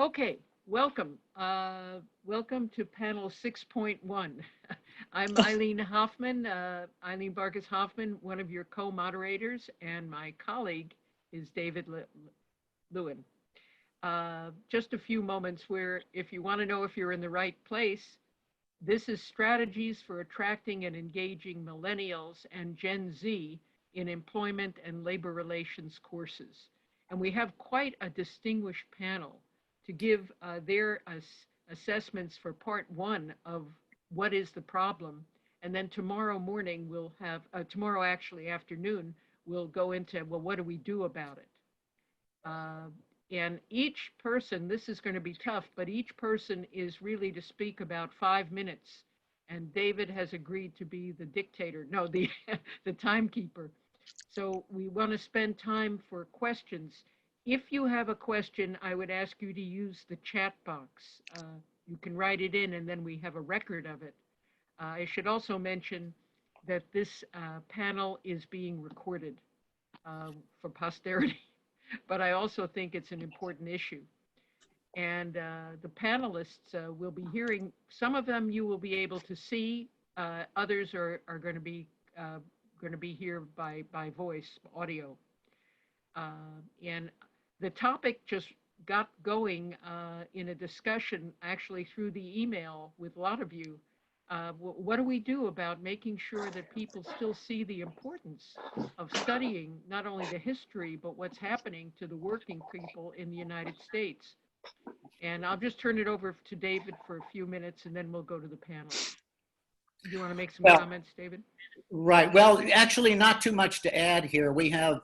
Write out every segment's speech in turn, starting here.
Okay, welcome. Welcome to panel 6.1. I'm Eileen Hoffman, Eileen Barkis Hoffman, one of your co-moderators, and my colleague is David Lewin. Just a few moments where if you want to know if you're in the right place, this is strategies for attracting and engaging millennials and Gen Z in employment and labor relations courses. And we have quite a distinguished panel to give their assessments for part one of what is the problem. And then tomorrow morning, we'll have, tomorrow actually afternoon, we'll go into, well, what do we do about it? And each person, this is going to be tough, but each person is really to speak about 5 minutes. And David has agreed to be the dictator, no, the, the timekeeper. So we want to spend time for questions. If you have a question, I would ask you to use the chat box. You can write it in and then we have a record of it. I should also mention that this panel is being recorded for posterity. But I also think it's an important issue. And the panelists will be hearing, some of them you will be able to see, others are going to be here by voice, audio. And the topic just got going in a discussion actually through the email with a lot of you. What do we do about making sure that people still see the importance of studying not only the history, but what's happening to the working people in the United States? And I'll just turn it over to David for a few minutes and then we'll go to the panel. Do you want to make some comments, David? Right. Well, actually, not too much to add here. We have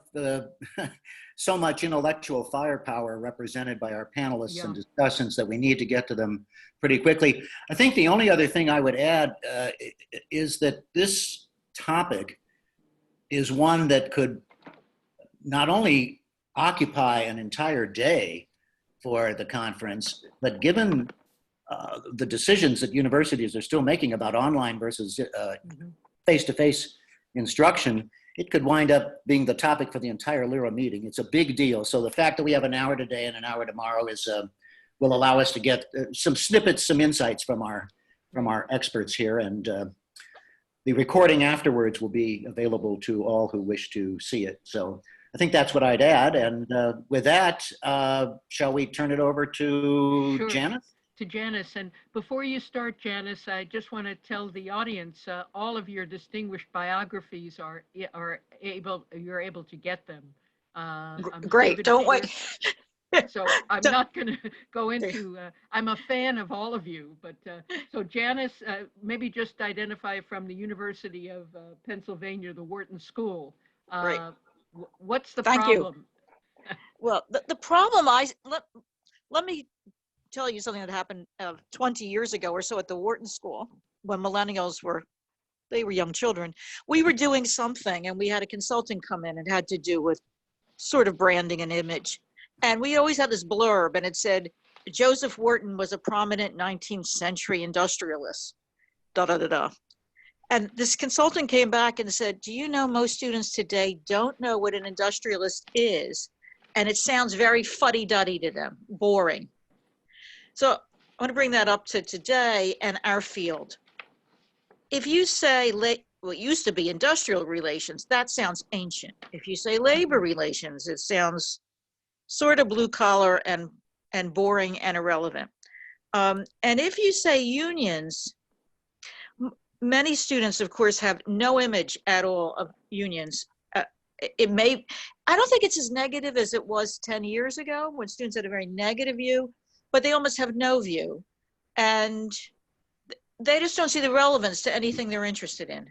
so much intellectual firepower represented by our panelists and discussants that we need to get to them pretty quickly. I think the only other thing I would add is that this topic is one that could not only occupy an entire day for the conference, but given the decisions that universities are still making about online versus face-to-face instruction, it could wind up being the topic for the entire LIRA meeting. It's a big deal. So the fact that we have an hour today and an hour tomorrow is will allow us to get some snippets, some insights from our experts here. And the recording afterwards will be available to all who wish to see it. So I think that's what I'd add. And with that, shall we turn it over to Janice? To Janice. And before you start, Janice, I just want to tell the audience, all of your distinguished biographies you're able to get them. Great, don't wait. So I'm not going to go into, I'm a fan of all of you, but so Janice, maybe just identify from the University of Pennsylvania, the Wharton School. Great. What's the Thank problem? You. Well, the problem, let me tell you something that happened 20 years ago or so at the Wharton School when millennials were young children. We were doing something and we had a consultant come in and had to do with sort of branding and image. And we always had this blurb and it said, Joseph Wharton was a prominent 19th century industrialist, da da da da. And this consultant came back and said, do you know most students today don't know what an industrialist is? And it sounds very fuddy-duddy to them, boring. So I want to bring that up to today and our field. If you say what used to be industrial relations, that sounds ancient. If you say labor relations, it sounds sort of blue collar and boring and irrelevant. And if you say unions, many students, of course, have no image at all of unions. I don't think it's as negative as it was 10 years ago when students had a very negative view, but they almost have no view. And they just don't see the relevance to anything they're interested in.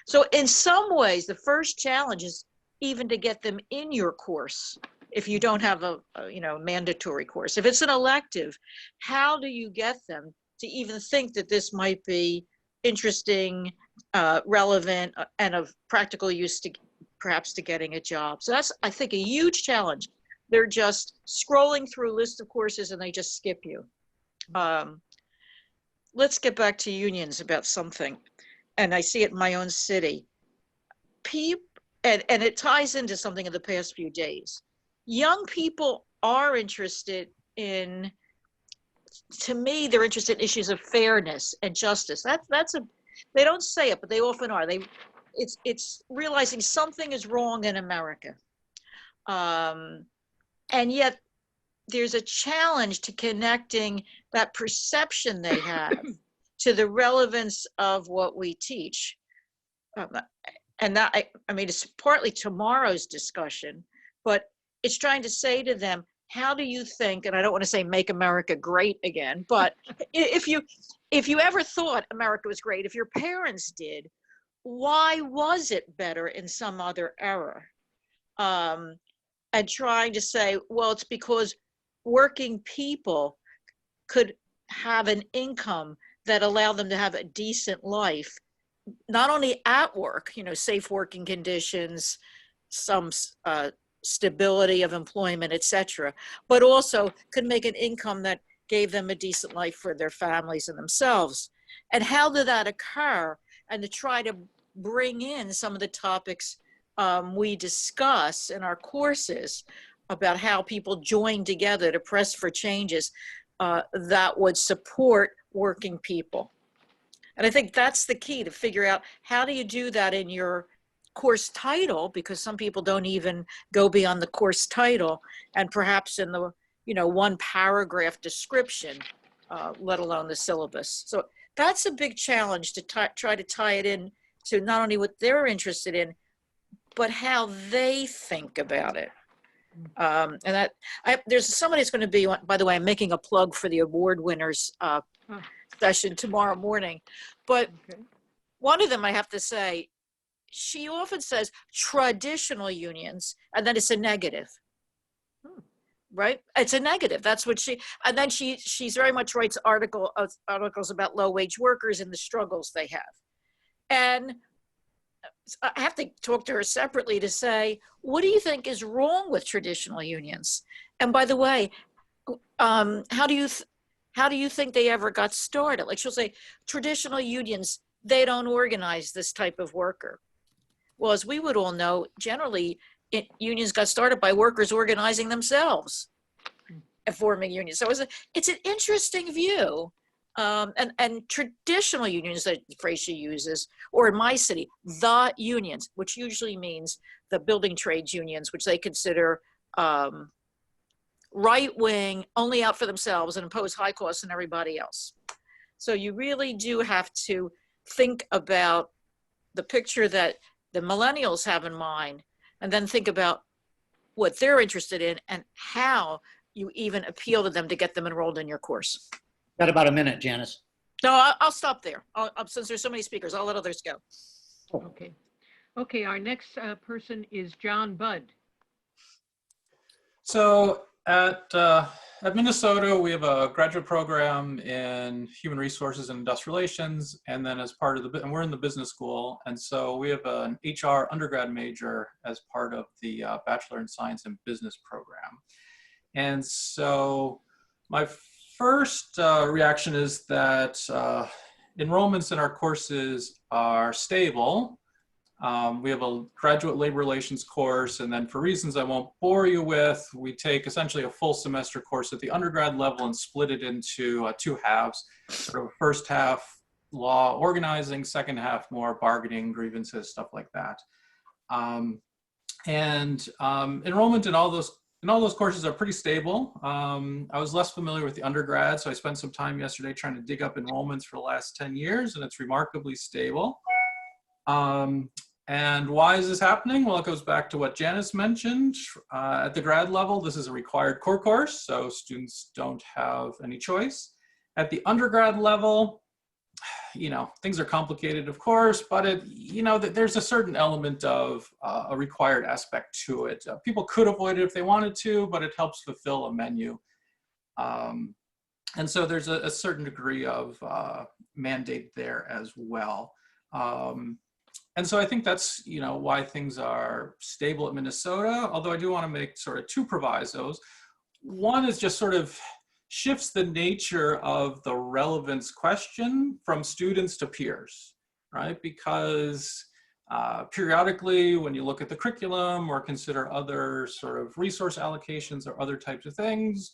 So in some ways, the first challenge is even to get them in your course. If you don't have a mandatory course, if it's an elective, how do you get them to even think that this might be interesting, relevant, and of practical use to perhaps to getting a job? So that's, I think, a huge challenge. They're just scrolling through a list of courses and they just skip you. Let's get back to unions about something. And I see it in my own city. And it ties into something in the past few days. Young people are interested in to me, they're interested in issues of fairness and justice. They don't say it, but they often are. It's realizing something is wrong in America. And yet there's a challenge to connecting that perception they have to the relevance of what we teach. And that, I mean, it's partly tomorrow's discussion, but it's trying to say to them, how do you think, and I don't want to say make America great again, but if you ever thought America was great, if your parents did, why was it better in some other era? And trying to say, well, it's because working people could have an income that allowed them to have a decent life, not only at work, safe working conditions, some stability of employment, etc., but also could make an income that gave them a decent life for their families and themselves. And how did that occur? And to try to bring in some of the topics we discuss in our courses about how people join together to press for changes that would support working people. And I think that's the key, to figure out how do you do that in your course title, because some people don't even go beyond the course title, and perhaps in the one paragraph description, let alone the syllabus. So that's a big challenge, to try to tie it in to not only what they're interested in, but how they think about it. And that there's somebody that's going to be, by the way, I'm making a plug for the award winners session tomorrow morning. But one of them, I have to say, she often says traditional unions, and then it's a negative. Right? It's a negative. That's what and then she's very much writes articles about low-wage workers and the struggles they have. And I have to talk to her separately to say, what do you think is wrong with traditional unions? And by the way, how do you think they ever got started? Like, she'll say, traditional unions, they don't organize this type of worker. Well, as we would all know, generally, unions got started by workers organizing themselves and forming unions. So it's an interesting view. And traditional unions, that phrase she uses, or in my city, the unions, which usually means the building trades unions, which they consider right-wing, only out for themselves, and impose high costs on everybody else. So you really do have to think about the picture that the millennials have in mind, and then think about what they're interested in and how you even appeal to them to get them enrolled in your course. Got about a minute, Janice. No, I'll stop there. Since there's so many speakers, I'll let others go. Okay. Okay, our next person is John Budd. So at Minnesota, we have a graduate program in human resources and industrial relations, and then as part of and we're in the business school, and so we have an HR undergrad major as part of the Bachelor in Science and Business program. And so my first reaction is that enrollments in our courses are stable. We have a graduate labor relations course, and then for reasons I won't bore you with, we take essentially a full semester course at the undergrad level and split it into two halves. So first half, law organizing, second half, more bargaining, grievances, stuff like that. Enrollment in all those courses are pretty stable. I was less familiar with the undergrad, so I spent some time yesterday trying to dig up enrollments for the last 10 years, and it's remarkably stable. And why is this happening? Well, it goes back to what Janice mentioned. At the grad level, this is a required core course, so students don't have any choice. At the undergrad level, things are complicated, of course, but there's a certain element of a required aspect to it. People could avoid it if they wanted to, but it helps fulfill a menu. And so there's a certain degree of mandate there as well. And so I think that's, why things are stable at Minnesota, although I do want to make sort of two provisos. One is just sort of shifts the nature of the relevance question from students to peers, right? Because periodically, when you look at the curriculum or consider other sort of resource allocations or other types of things,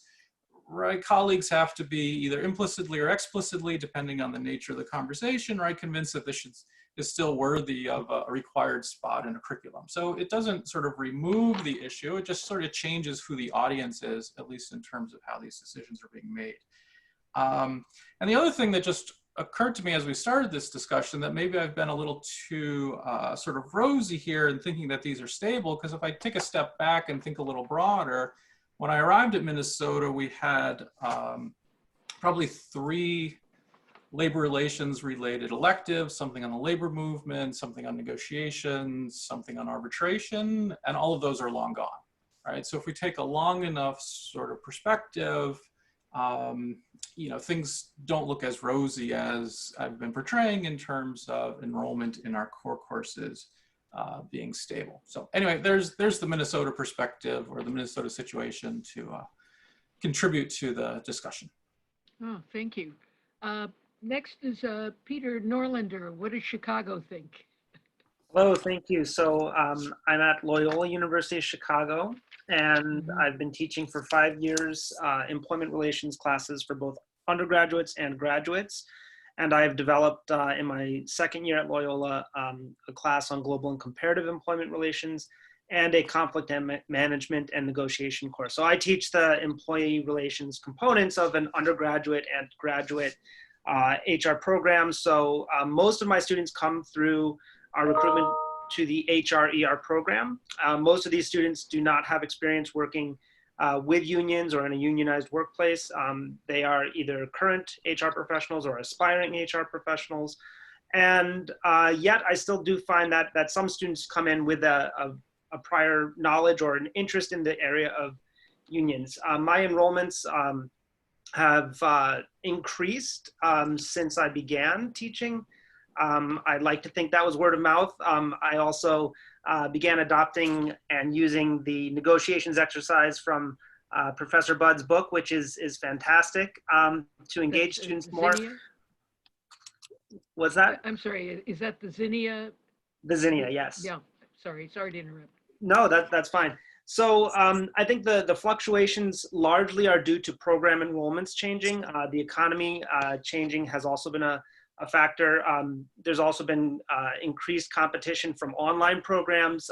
right, colleagues have to be either implicitly or explicitly, depending on the nature of the conversation, right, convinced that this is still worthy of a required spot in a curriculum. So it doesn't sort of remove the issue, it just sort of changes who the audience is, at least in terms of how these decisions are being made. And the other thing that just occurred to me as we started this discussion, that maybe I've been a little too sort of rosy here in thinking that these are stable, because if I take a step back and think a little broader, when I arrived at Minnesota, we had probably 3 labor relations related electives, something on the labor movement, something on negotiations, something on arbitration, and all of those are long gone, right? So if we take a long enough sort of perspective, you know, things don't look as rosy as I've been portraying in terms of enrollment in our core courses being stable. So anyway, there's the Minnesota perspective, or the Minnesota situation, to contribute to the discussion. Oh, thank you. Next is Peter Norlander. What does Chicago think? Hello, thank you. So I'm at Loyola University of Chicago, and I've been teaching for 5 years employment relations classes for both undergraduates and graduates. And I've developed in my second year at Loyola a class on global and comparative employment relations and a conflict management and negotiation course. So I teach the employee relations components of an undergraduate and graduate HR program. So most of my students come through our recruitment to the HRER program. Most of these students do not have experience working with unions or in a unionized workplace. They are either current HR professionals or aspiring HR professionals. And yet I still do find that some students come in with a prior knowledge or an interest in the area of unions. My enrollments have increased since I began teaching. I'd like to think that was word of mouth. I also began adopting and using the negotiations exercise from Professor Budd's book, which is fantastic, to engage students more. Zinnia? Was that? I'm sorry, is that the Zinnia? The Zinnia, yes. Yeah, sorry to interrupt. No, that's fine. So I think the fluctuations largely are due to program enrollments changing. The economy changing has also been a factor. There's also been increased competition from online programs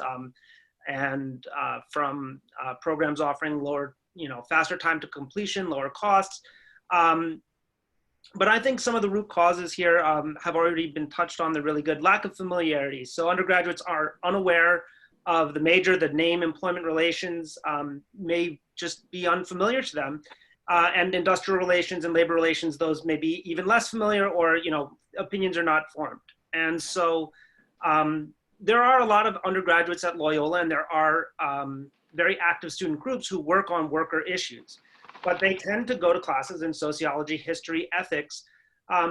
and from programs offering lower, faster time to completion, lower costs. But I think some of the root causes here have already been touched on. The really good lack of familiarity. So undergraduates are unaware of the name employment relations, may just be unfamiliar to them. And industrial relations and labor relations, those may be even less familiar, or opinions are not formed. And so there are a lot of undergraduates at Loyola, and there are very active student groups who work on worker issues, but they tend to go to classes in sociology, history, ethics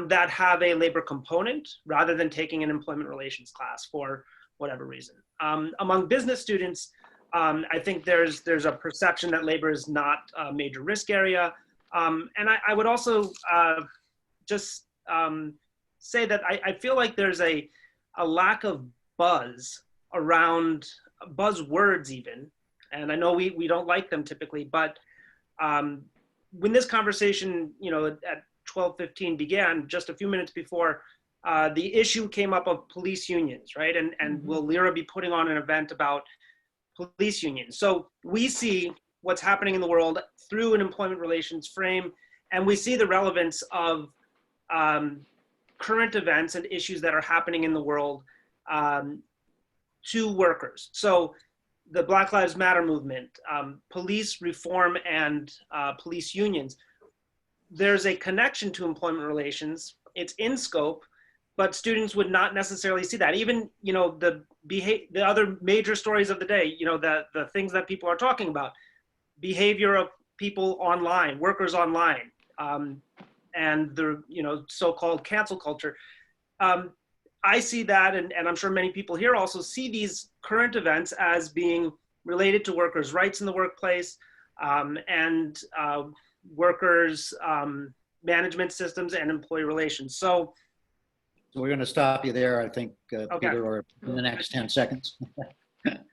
that have a labor component rather than taking an employment relations class for whatever reason. Among business students, I think there's a perception that labor is not a major risk area. And I would also just say that I feel like there's a lack of buzz around buzzwords even. And I know we don't like them typically, but when this conversation, at 12:15 began, just a few minutes before, the issue came up of police unions, right? And will Lyra be putting on an event about police unions? So we see what's happening in the world through an employment relations frame, and we see the relevance of current events and issues that are happening in the world to workers. So the Black Lives Matter movement, police reform, and police unions, there's a connection to employment relations. It's in scope, but students would not necessarily see that. Even, the other major stories of the day, the things that people are talking about, behavior of people online, workers online, and the, so-called cancel culture. I see that, and I'm sure many people here also see these current events as being related to workers' rights in the workplace, and workers' management systems and employee relations. So we're going to stop you there, I think, Okay. Peter, or in the next 10 seconds.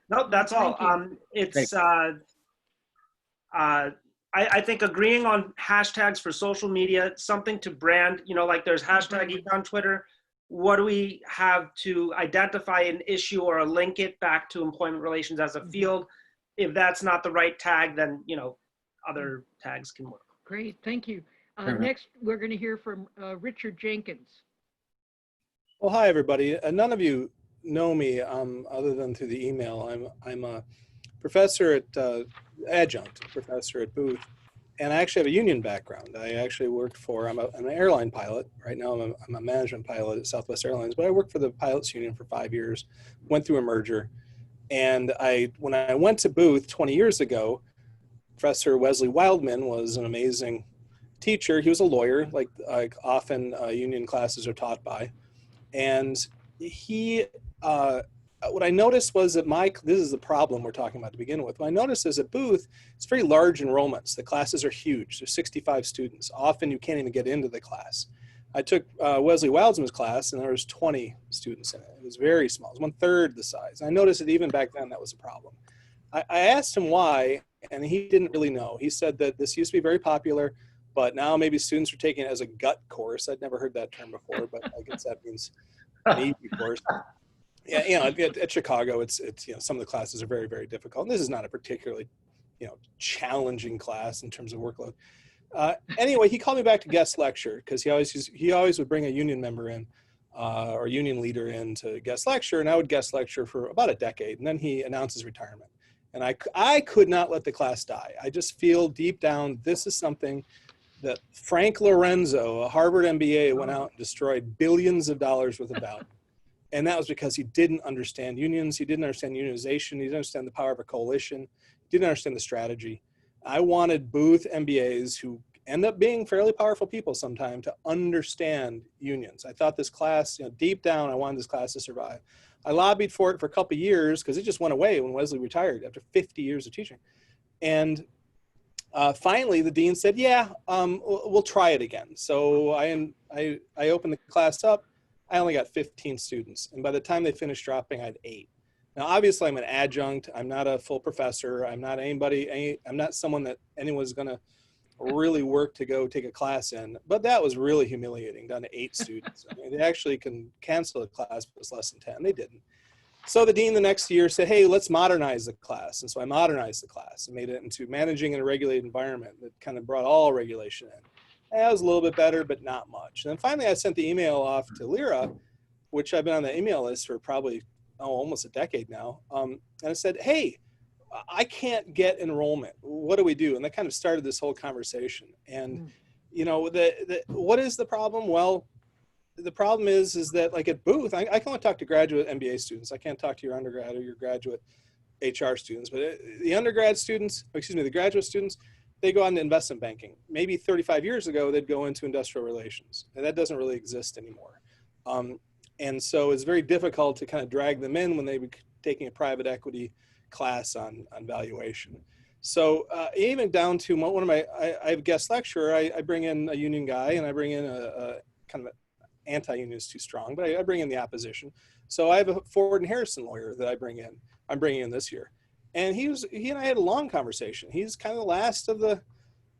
Nope, that's all. Thank It's I think agreeing on hashtags for social media, something to brand, like there's hashtag Econ on Twitter. What do we have to identify an issue or link it back to employment relations as a field? If that's not the right tag, then, other tags can work. Great, thank you. Sure. Next, we're going to hear from Richard Jenkins. Well, hi, everybody. None of you know me other than through the email. I'm a professor at adjunct professor at Booth, and I actually have a union background. I actually worked for, I'm an airline pilot. Right now I'm a management pilot at Southwest Airlines, but I worked for the pilots union for 5 years, went through a merger. And when I went to Booth 20 years ago, Professor Wesley Wildman was an amazing teacher. He was a lawyer, like often union classes are taught by. And he, what I noticed was that this is the problem we're talking about to begin with. What I noticed is at Booth, it's very large enrollments. The classes are huge. There's 65 students. Often you can't even get into the class. I took Wesley Wildman's class and there was 20 students in it. It was very small. It was 1/3 the size. I noticed that even back then that was a problem. I asked him why, and he didn't really know. He said that this used to be very popular, but now maybe students are taking it as a gut course. I'd never heard that term before, but I guess that means an easy course. Yeah, at Chicago, it's some of the classes are very, very difficult. And this is not a particularly, challenging class in terms of workload. Anyway, he called me back to guest lecture because he always would bring a union member in or union leader in to guest lecture, and I would guest lecture for about a decade, and then he announced his retirement. And I could not let the class die. I just feel deep down this is something that Frank Lorenzo, a Harvard MBA, went out and destroyed billions of dollars worth of value. And that was because he didn't understand unions. He didn't understand unionization. He didn't understand the power of a coalition. He didn't understand the strategy. I wanted Booth MBAs who end up being fairly powerful people sometime to understand unions. I thought this class, deep down, I wanted this class to survive. I lobbied for it for a couple of years because it just went away when Wesley retired after 50 years of teaching. And finally, the dean said, yeah, we'll try it again. So I opened the class up. I only got 15 students. And by the time they finished dropping, I had 8. Now, obviously, I'm an adjunct. I'm not a full professor. I'm not I'm not someone that anyone's going to really work to go take a class in. But that was really humiliating, down to 8 students. I mean, they actually can cancel a class, but it's less than 10. They didn't. So the dean the next year said, hey, let's modernize the class. And so I modernized the class and made it into managing in a regulated environment that kind of brought all regulation in. That was a little bit better, but not much. And then finally, I sent the email off to Lyra, which I've been on the email list for probably almost a decade now. And I said, hey, I can't get enrollment. What do we do? And that kind of started this whole conversation. And, what is the problem? Well, the problem is that like at Booth, I can only talk to graduate MBA students. I can't talk to your undergrad or your graduate HR students, but the undergrad students, the graduate students, they go on to investment banking. Maybe 35 years ago, they'd go into industrial relations, and that doesn't really exist anymore. And so it's very difficult to kind of drag them in when they were taking a private equity class on valuation. So even down to one of my, I have a guest lecturer, I bring in a union guy, and I bring in a kind of anti-union is too strong, but I bring in the opposition. So I have a Ford and Harrison lawyer that I'm bringing in this year. And he and I had a long conversation. He's kind of the last of the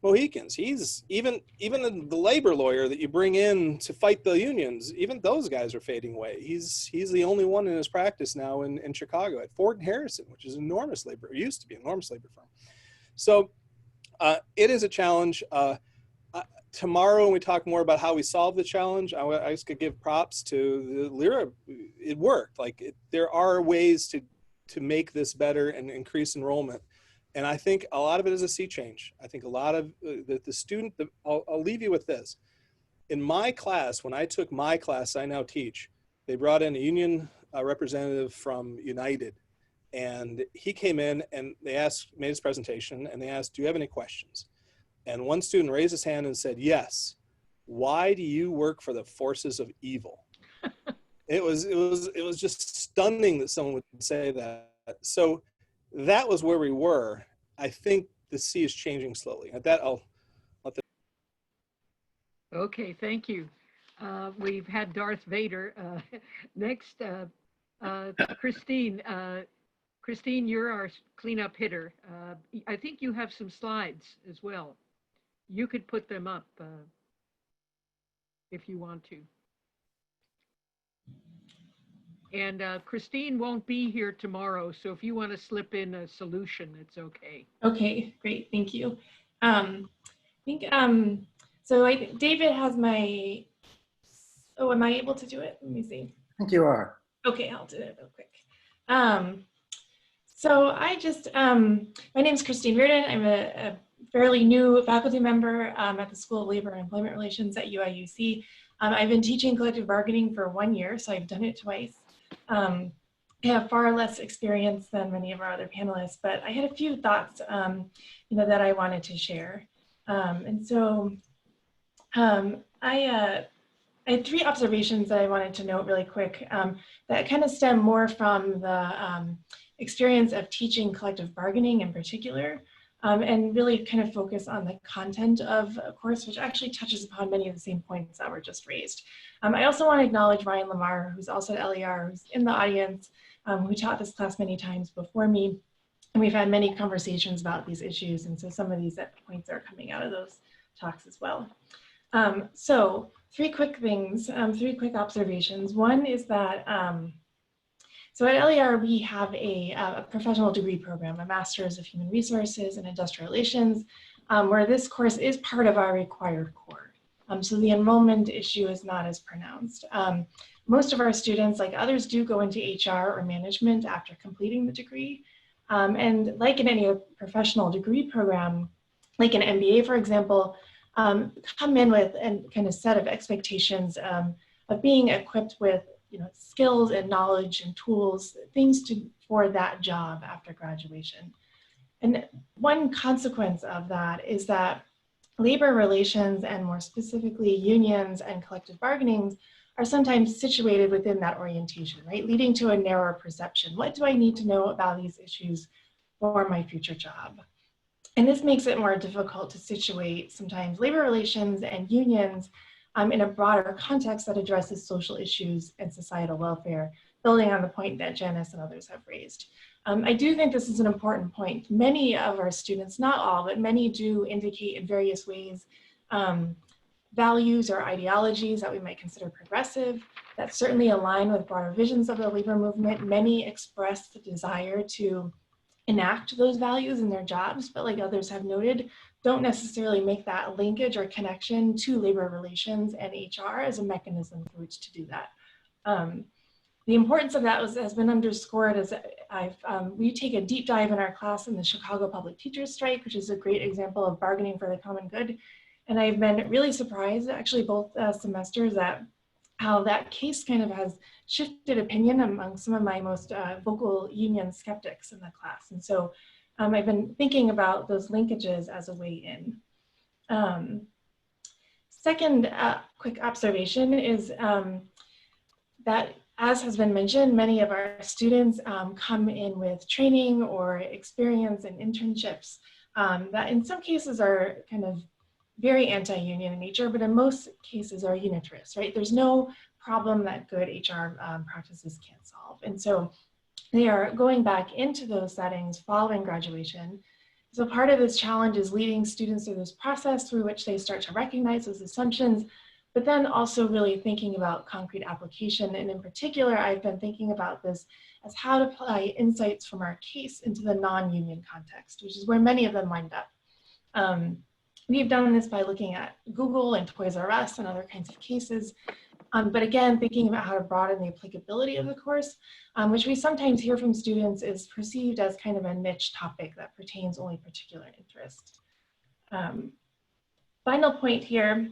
Mohicans. He's even the labor lawyer that you bring in to fight the unions, even those guys are fading away. He's the only one in his practice now in Chicago at Ford and Harrison, which is enormous labor, used to be an enormous labor firm. So it is a challenge. Tomorrow, when we talk more about how we solve the challenge, I just could give props to the Lyra. It worked. There are ways to make this better and increase enrollment. And I think a lot of it is a sea change. I think a lot of the student, I'll leave you with this. In my class, when I took my class, I now teach, they brought in a union representative from United. And he came in and made his presentation, and they asked, do you have any questions? And one student raised his hand and said, yes. Why do you work for the forces of evil? It was just stunning that someone would say that. So that was where we were. I think the sea is changing slowly. At that, I'll let the. Okay, thank you. We've had Darth Vader. Next, Christine Christine, you're our cleanup hitter. I think you have some slides as well. You could put them up if you want to. And Christine won't be here tomorrow, so if you want to slip in a solution, it's okay. Okay, great, thank you. I think, David has my, oh, am I able to do it? Let me see. I think you are. Okay, I'll do it real quick. My name is Christine Reardon. I'm a fairly new faculty member at the School of Labor and Employment Relations at UIUC. I've been teaching collective bargaining for 1 year, so I've done it twice. I have far less experience than many of our other panelists, but I had a few thoughts that I wanted to share. I had 3 observations that I wanted to note really quick that kind of stem more from the experience of teaching collective bargaining in particular, and really kind of focus on the content of a course, which actually touches upon many of the same points that were just raised. I also want to acknowledge Ryan Lamar, who's also at LER, who's in the audience, who taught this class many times before me. And we've had many conversations about these issues. And so some of these points are coming out of those talks as well. So 3 quick things, 3 quick observations. One is that, so at LER, we have a professional degree program, a Master's of Human Resources and Industrial Relations, where this course is part of our required core. So the enrollment issue is not as pronounced. Most of our students, like others, do go into HR or management after completing the degree. And like in any professional degree program, like an MBA, for example, come in with a kind of set of expectations of being equipped with skills and knowledge and tools, things for that job after graduation. And one consequence of that is that labor relations, and more specifically unions and collective bargaining, are sometimes situated within that orientation, right? Leading to a narrower perception. What do I need to know about these issues for my future job? And this makes it more difficult to situate sometimes labor relations and unions in a broader context that addresses social issues and societal welfare, building on the point that Janice and others have raised. I do think this is an important point. Many of our students, not all, but many do indicate in various ways values or ideologies that we might consider progressive, that certainly align with broader visions of the labor movement. Many express the desire to enact those values in their jobs, but like others have noted, don't necessarily make that linkage or connection to labor relations and HR as a mechanism through which to do that. The importance of that has been underscored as we take a deep dive in our class in the Chicago Public Teachers Strike, which is a great example of bargaining for the common good. And I've been really surprised, actually, both semesters at how that case kind of has shifted opinion among some of my most vocal union skeptics in the class. And so I've been thinking about those linkages as a way in. Second quick observation is that, as has been mentioned, many of our students come in with training or experience and internships that in some cases are kind of very anti-union in nature, but in most cases are unitarist, right? There's no problem that good HR practices can't solve. And so they are going back into those settings following graduation. So part of this challenge is leading students through this process through which they start to recognize those assumptions, but then also really thinking about concrete application. And in particular, I've been thinking about this as how to apply insights from our case into the non-union context, which is where many of them wind up. We've done this by looking at Google and Toys R Us and other kinds of cases. But again, thinking about how to broaden the applicability of the course, which we sometimes hear from students is perceived as kind of a niche topic that pertains only particular interest. Final point here,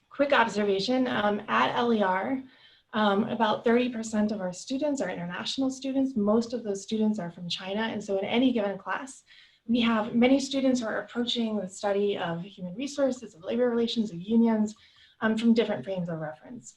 quick observation, at LER, about 30% of our students are international students. Most of those students are from China. And so in any given class, we have many students who are approaching the study of human resources, of labor relations, of unions, from different frames of reference.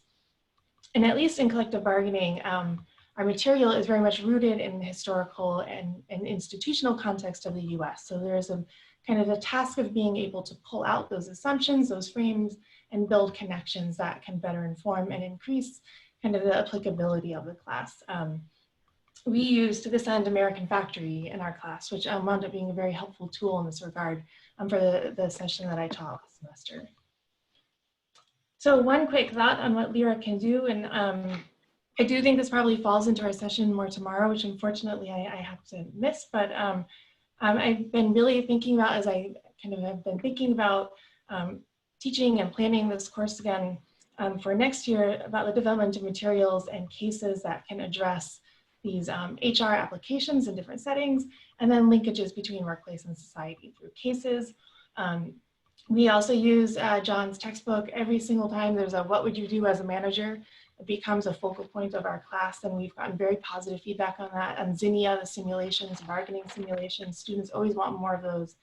And at least in collective bargaining, our material is very much rooted in the historical and institutional context of the US. So there's a kind of a task of being able to pull out those assumptions, those frames, and build connections that can better inform and increase kind of the applicability of the class. we used, to this end, American Factory in our class, which wound up being a very helpful tool in this regard for the session that I taught last semester. So one quick thought on what Lyra can do, and I do think this probably falls into our session more tomorrow, which unfortunately I have to miss, but I've been really thinking about, as I kind of have been thinking about teaching and planning this course again for next year, about the development of materials and cases that can address these HR applications in different settings, and then linkages between workplace and society through cases. We also use John's textbook every single time there's a what would you do as a manager. It becomes a focal point of our class, and we've gotten very positive feedback on that. And Zinnia, the simulations, bargaining simulations, students always want more of those.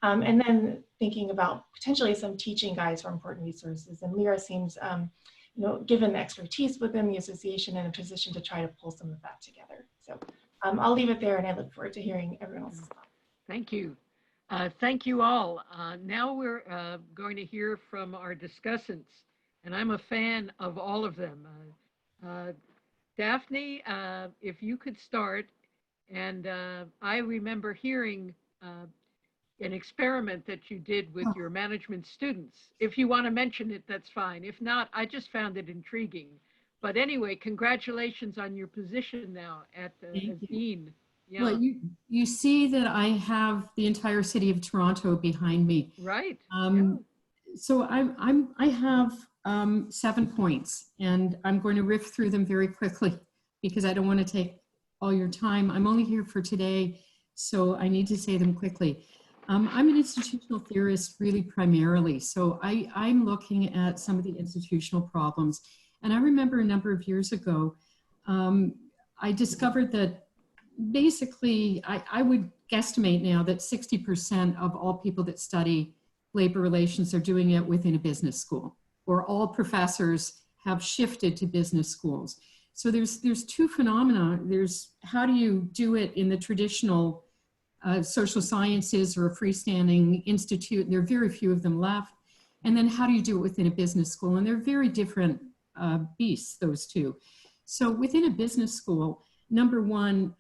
And then thinking about potentially some teaching guides for important resources. And Lyra seems, given the expertise within the association, in a position to try to pull some of that together. So I'll leave it there, and I look forward to hearing everyone else's thoughts. Thank you. Thank you all. Now we're going to hear from our discussants, and I'm a fan of all of them. Daphne, if you could start, and I remember hearing an experiment that you did with your management students. If you want to mention it, that's fine. If not, I just found it intriguing. But anyway, congratulations on your position now as dean. Yeah. Well, you see that I have the entire city of Toronto behind me. Right. So I have 7 points, and I'm going to riff through them very quickly because I don't want to take all your time. I'm only here for today, so I need to say them quickly. I'm an institutional theorist really primarily, so I'm looking at some of the institutional problems. And I remember a number of years ago, I discovered that basically, I would guesstimate now that 60% of all people that study labor relations are doing it within a business school, or all professors have shifted to business schools. So there's two phenomena. There's how do you do it in the traditional social sciences or a freestanding institute? There are very few of them left. And then how do you do it within a business school? And they're very different beasts, those two. So within a business school, number one,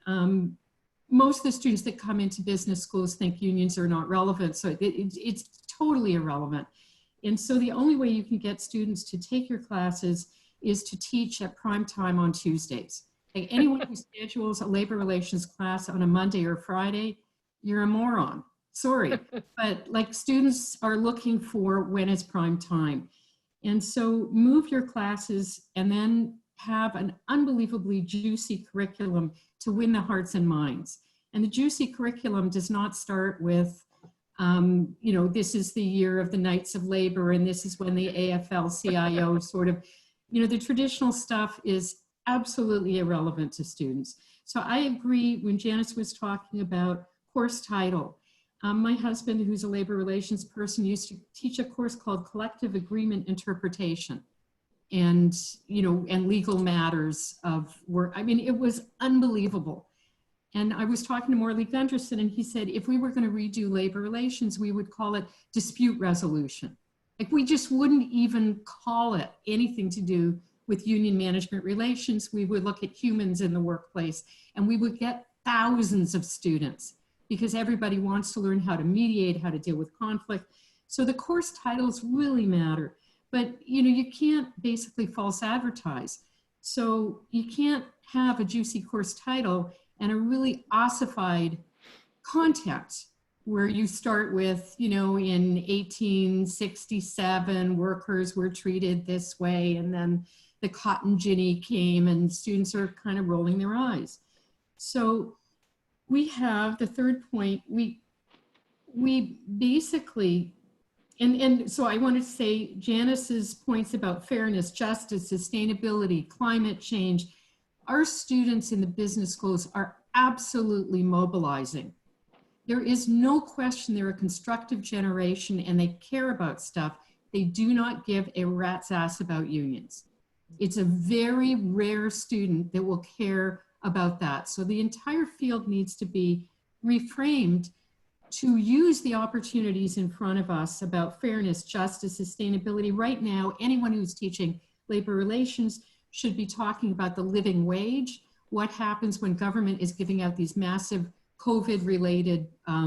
most of the students that come into business schools think unions are not relevant. So it's totally irrelevant. And so the only way you can get students to take your classes is to teach at prime time on Tuesdays. Like anyone who schedules a labor relations class on a Monday or Friday, you're a moron. Sorry. But like students are looking for when it's prime time. And so move your classes and then have an unbelievably juicy curriculum to win the hearts and minds. And the juicy curriculum does not start with, this is the year of the Knights of Labor and this is when the AFL-CIO sort of, the traditional stuff is absolutely irrelevant to students. So I agree when Janice was talking about course title. My husband, who's a labor relations person, used to teach a course called Collective Agreement Interpretation and legal matters of work. I mean, it was unbelievable. And I was talking to Morley Gunderson, and he said, if we were going to redo labor relations, we would call it dispute resolution. Like, we just wouldn't even call it anything to do with union management relations. We would look at humans in the workplace, and we would get thousands of students because everybody wants to learn how to mediate, how to deal with conflict. So the course titles really matter. But you can't basically false advertise. So you can't have a juicy course title and a really ossified content where you start with, in 1867, workers were treated this way, and then the cotton ginny came and students are kind of rolling their eyes. So we have the third point, we basically, and so I want to say Janice's points about fairness, justice, sustainability, climate change. Our students in the business schools are absolutely mobilizing. There is no question they're a constructive generation and they care about stuff. They do not give a rat's ass about unions. It's a very rare student that will care about that. So the entire field needs to be reframed to use the opportunities in front of us about fairness, justice, sustainability. Right now, anyone who's teaching labor relations should be talking about the living wage what happens when government is giving out these massive COVID-related, I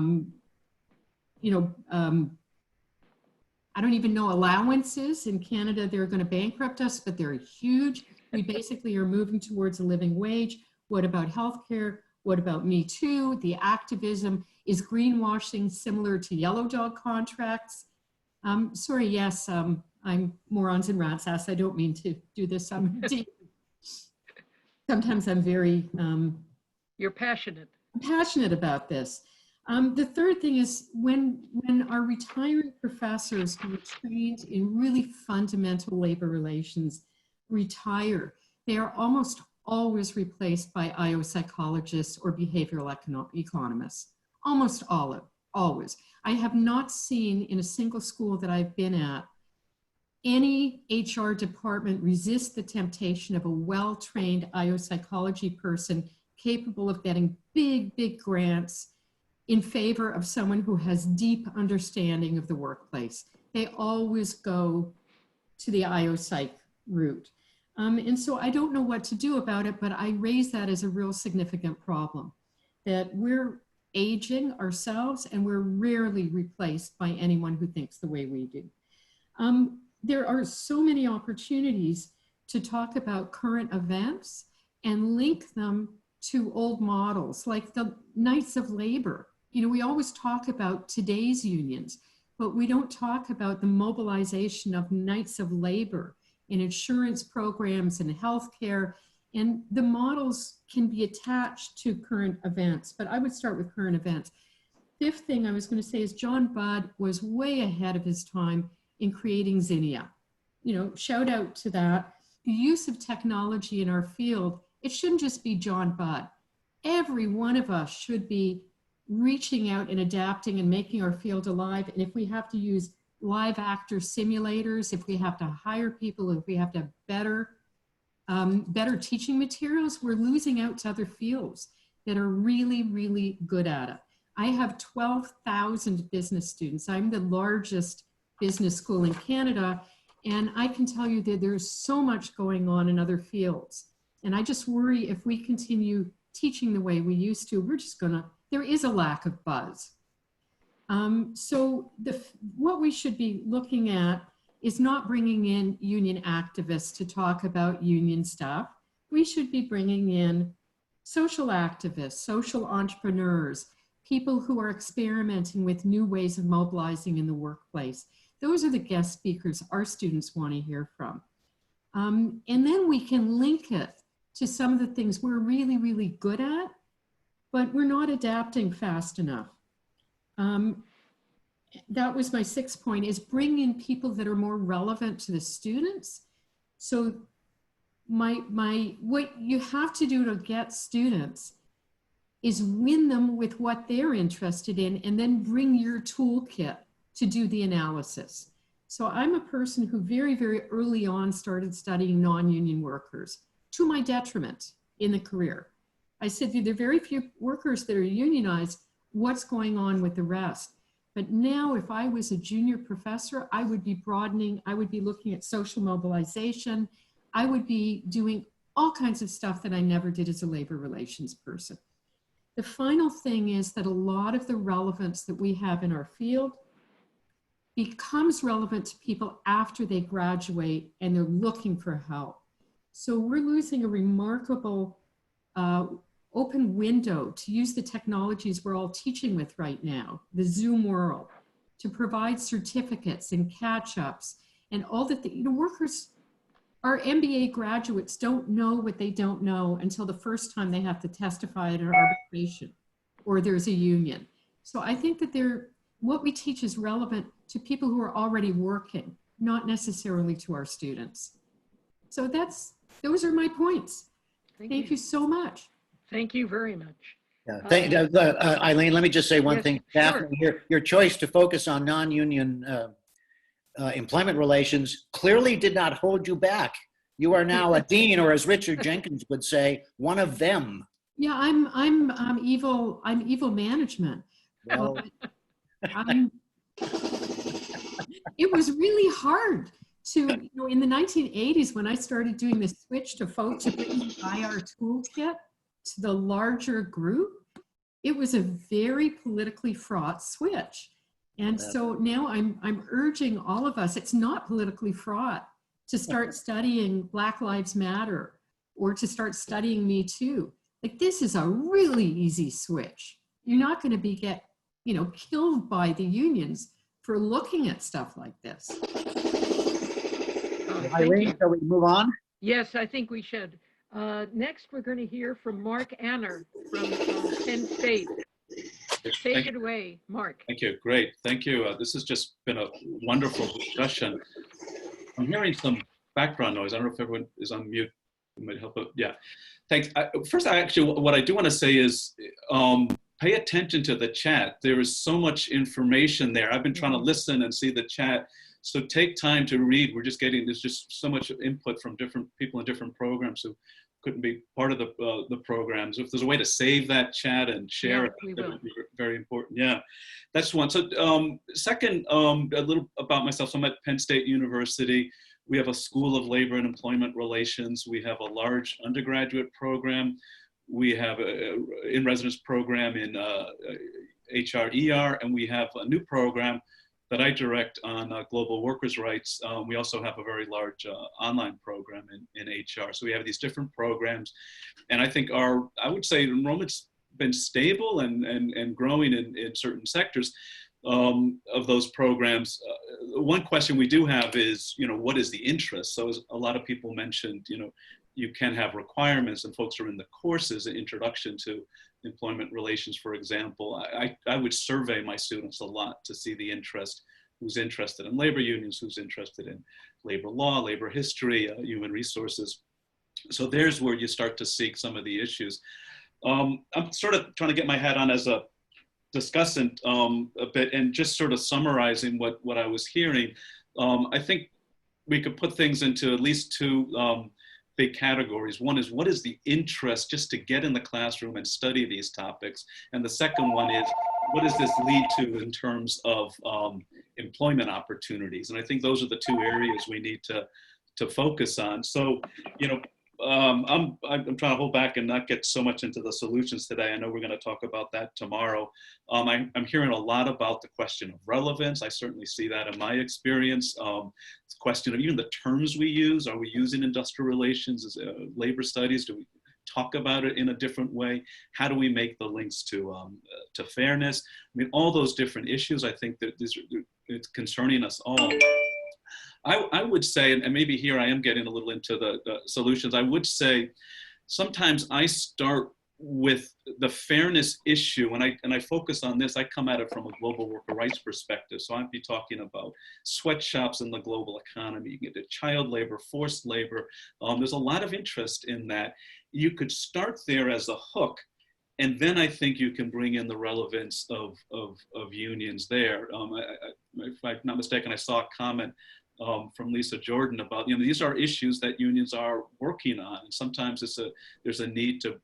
don't even know allowances. In Canada, they're going to bankrupt us, but they're huge. We basically are moving towards a living wage. What about healthcare? What about Me Too? The activism, is greenwashing similar to yellow dog contracts? Sorry, yes, I'm morons and rats ass. I don't mean to do this. Sometimes I'm very You're passionate. passionate about this. The third thing is when our retiring professors who are trained in really fundamental labor relations retire, they are almost always replaced by IO psychologists or behavioral economists. Almost always. I have not seen in a single school that I've been at any HR department resist the temptation of a well-trained IO psychology person capable of getting big grants in favor of someone who has deep understanding of the workplace. They always go to the IO psych route. And so I don't know what to do about it, but I raise that as a real significant problem, that we're aging ourselves and we're rarely replaced by anyone who thinks the way we do. There are so many opportunities to talk about current events and link them to old models, like the Knights of Labor. You know, we always talk about today's unions, but we don't talk about the mobilization of Knights of Labor in insurance programs and healthcare, and the models can be attached to current events, but I would start with current events. Fifth thing I was going to say is John Budd was way ahead of his time in creating Zinnia. You know, shout out to that. The use of technology in our field, it shouldn't just be John Budd. Every one of us should be reaching out and adapting and making our field alive. And if we have to use live actor simulators, if we have to hire people, if we have to have better teaching materials, we're losing out to other fields that are really good at it. I have 12,000 business students. I'm the largest business school in Canada, and I can tell you that there's so much going on in other fields. And I just worry if we continue teaching the way we used to, there is a lack of buzz. So what we should be looking at is not bringing in union activists to talk about union stuff. We should be bringing in social activists, social entrepreneurs, people who are experimenting with new ways of mobilizing in the workplace. Those are the guest speakers our students want to hear from. And then we can link it to some of the things we're really good at, but we're not adapting fast enough. That was my sixth point, is bring in people that are more relevant to the students. So what you have to do to get students is win them with what they're interested in and then bring your toolkit to do the analysis. So I'm a person who very early on started studying non-union workers, to my detriment in the career. I said, there are very few workers that are unionized. What's going on with the rest? But now if I was a junior professor, I would be broadening. I would be looking at social mobilization. I would be doing all kinds of stuff that I never did as a labor relations person. The final thing is that a lot of the relevance that we have in our field becomes relevant to people after they graduate and they're looking for help. So we're losing a remarkable open window to use the technologies we're all teaching with right now, the Zoom world, to provide certificates and catch-ups and all that. Workers, our MBA graduates don't know what they don't know until the first time they have to testify at an arbitration or there's a union. So I think that what we teach is relevant to people who are already working, not necessarily to our students. So those are my points. Thank you so much. Thank you very much. Yeah. Eileen, let me just say one Yes, thing. sure. Daphne, your choice to focus on non-union employment relations clearly did not hold you back. You are now a dean, or as Richard Jenkins would say, one of them. Yeah, I'm evil management. Well, It was really hard to, in the 1980s when I started doing the switch to bring the IR toolkit, to the larger group, it was a very politically fraught switch. And so now I'm urging all of us, it's not politically fraught to start studying Black Lives Matter or to start studying Me Too. Like, this is a really easy switch. You're not going to be killed by the unions for looking at stuff like this. Thank Eileen, you. shall we move on? Yes, I think we should. Next, we're going to hear from Mark Anner from Penn State. Take it away, Mark. Thank you. Great. Thank you. This has just been a wonderful discussion. I'm hearing some background noise. I don't know if everyone is on mute. It might help. Yeah. Thanks. First, what I do want to say is pay attention to the chat. There is so much information there. I've been trying to listen and see the chat. So take time to read. There's just so much input from different people in different programs who couldn't be part of the programs. If there's a way to save that chat and share it, that would be very important. Yeah, that's one. So second, a little about myself. So I'm at Penn State University. We have a School of Labor and Employment Relations. We have a large undergraduate program. We have an in-residence program in HR/ER, and we have a new program that I direct on global workers' rights. We also have a very large online program in HR. So we have these different programs. And I think I would say enrollment's been stable and growing in certain sectors of those programs. One question we do have is, what is the interest? So as a lot of people mentioned, you can have requirements, and folks are in the courses, an introduction to employment relations, for example. I would survey my students a lot to see the interest, who's interested in labor unions, who's interested in labor law, labor history, human resources. So there's where you start to seek some of the issues. I'm sort of trying to get my hat on as a discussant a bit, and just sort of summarizing what I was hearing. I think we could put things into at least two big categories. One is, what is the interest just to get in the classroom and study these topics? And the second one is, what does this lead to in terms of employment opportunities? And I think those are the two areas we need to focus on. So, I'm trying to hold back and not get so much into the solutions today. I know we're going to talk about that tomorrow. I'm hearing a lot about the question of relevance. I certainly see that in my experience. It's a question of even the terms we use. Are we using industrial relations, labor studies? Do we talk about it in a different way? How do we make the links to fairness? I mean, all those different issues, I think that it's concerning us all. I would say, and maybe here I am getting a little into the solutions, I would say sometimes I start with the fairness issue, and I focus on this. I come at it from a global worker rights perspective. So I'd be talking about sweatshops in the global economy. You can get to child labor, forced labor. There's a lot of interest in that. You could start there as a hook, and then I think you can bring in the relevance of unions there. If I'm not mistaken, I saw a comment from Lisa Jordan about, these are issues that unions are working on. And sometimes there's a need to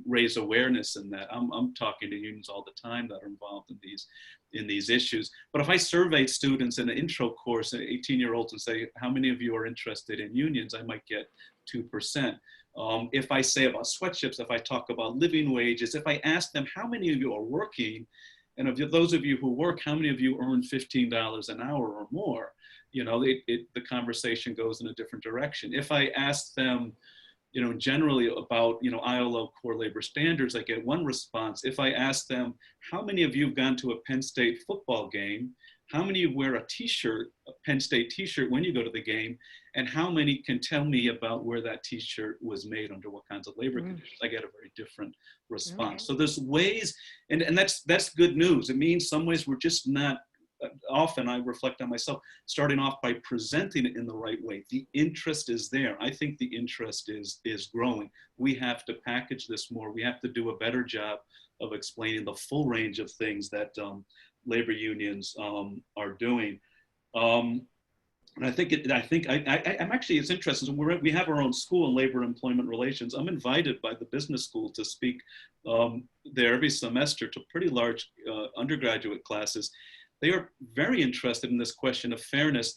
raise awareness in that. I'm talking to unions all the time that are involved in these issues. But if I survey students in an intro course, 18-year-olds, and say, how many of you are interested in unions? I might get 2%. If I say about sweatshops, if I talk about living wages, if I ask them, how many of you are working? And of those of you who work, how many of you earn $15 an hour or more? The conversation goes in a different direction. If I ask them, generally about, ILO core labor standards, I get one response. If I ask them, how many of you have gone to a Penn State football game? How many of you wear a t-shirt, a Penn State t-shirt when you go to the game? And how many can tell me about where that t-shirt was made, under what kinds of labor conditions? I get a very different response. So there's ways, and that's good news. It means some ways we're just not, often I reflect on myself, starting off by presenting it in the right way. The interest is there. I think the interest is growing. We have to package this more. We have to do a better job of explaining the full range of things that labor unions are doing. And I think I'm actually, it's interesting. So we have our own school in labor and employment relations. I'm invited by the business school to speak there every semester to pretty large undergraduate classes. They are very interested in this question of fairness.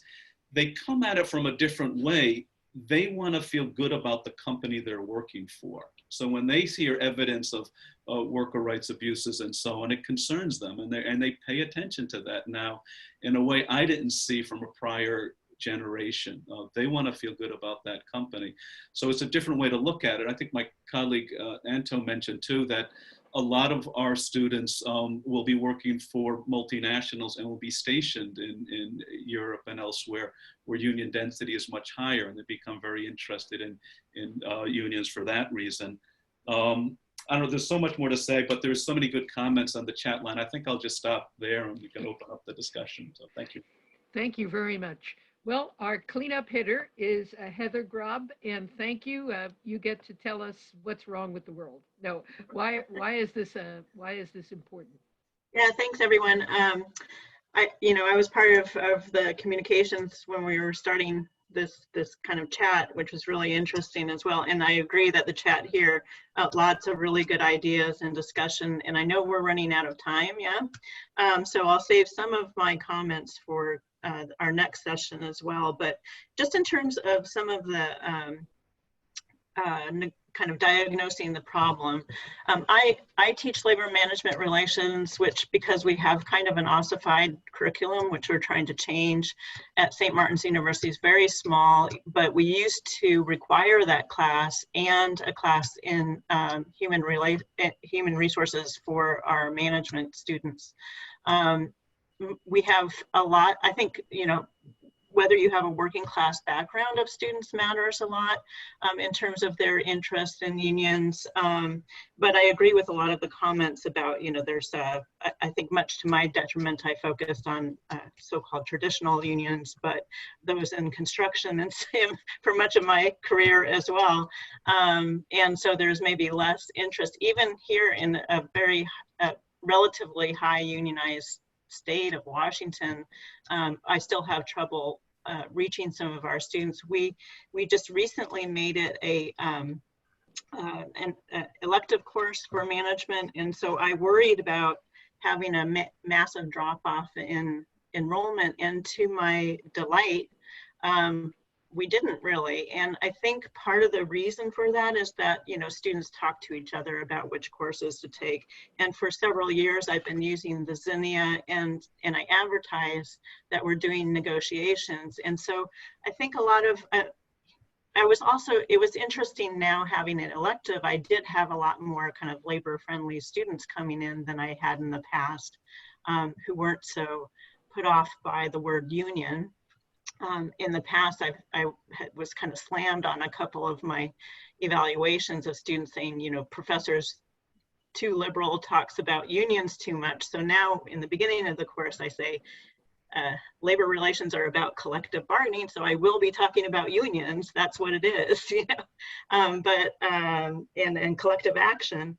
They come at it from a different way. they want to feel good about the company they're working for. So when they see evidence of worker rights abuses and so on, it concerns them, and they pay attention to that now in a way I didn't see from a prior generation. They want to feel good about that company. So it's a different way to look at it. I think my colleague Anto mentioned too that a lot of our students will be working for multinationals and will be stationed in Europe and elsewhere where union density is much higher, and they become very interested in unions for that reason. I don't know, there's so much more to say, but there's so many good comments on the chat line. I think I'll just stop there and we can open up the discussion. So thank you. Thank you very much. Well, our cleanup hitter is Heather Grob, and thank you. You get to tell us what's wrong with the world. No, why is this important? Yeah, thanks everyone. I was part of the communications when we were starting this kind of chat, which was really interesting as well. And I agree that the chat here, lots of really good ideas and discussion. And I know we're running out of time, yeah. So I'll save some of my comments for our next session as well. But just in terms of some of the kind of diagnosing the problem. I teach labor management relations, which because we have kind of an ossified curriculum, which we're trying to change at St. Martin's University, is very small, but we used to require that class and a class in human resources for our management students. We have a lot, I think, whether you have a working class background of students matters a lot in terms of their interest in unions. But I agree with a lot of the comments about, there's, I think much to my detriment, I focused on so-called traditional unions, but those in construction and same for much of my career as well. And so there's maybe less interest, even here in a very relatively high unionized state of Washington. I still have trouble reaching some of our students. We just recently made it an elective course for management, and so I worried about having a massive drop off in enrollment, and to my delight, we didn't really. And I think part of the reason for that is that, students talk to each other about which courses to take. And for several years, I've been using the Zinnia and I advertise that we're doing negotiations. And so I think a lot of, it was interesting now having an elective. I did have a lot more kind of labor friendly students coming in than I had in the past, who weren't so put off by the word union. In the past, I was kind of slammed on a couple of my evaluations of students saying, professors too liberal, talks about unions too much. So now in the beginning of the course, I say, labor relations are about collective bargaining, so I will be talking about unions. That's what it is, and collective action.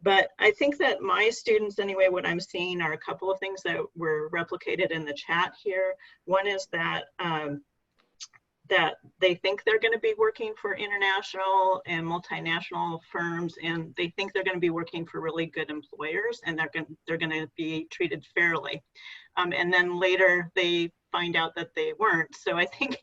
But I think that my students, anyway, what I'm seeing are a couple of things that were replicated in the chat here. One is that that they think they're going to be working for international and multinational firms, and they think they're going to be working for really good employers, and they're going to be treated fairly. And then later they find out that they weren't. So I think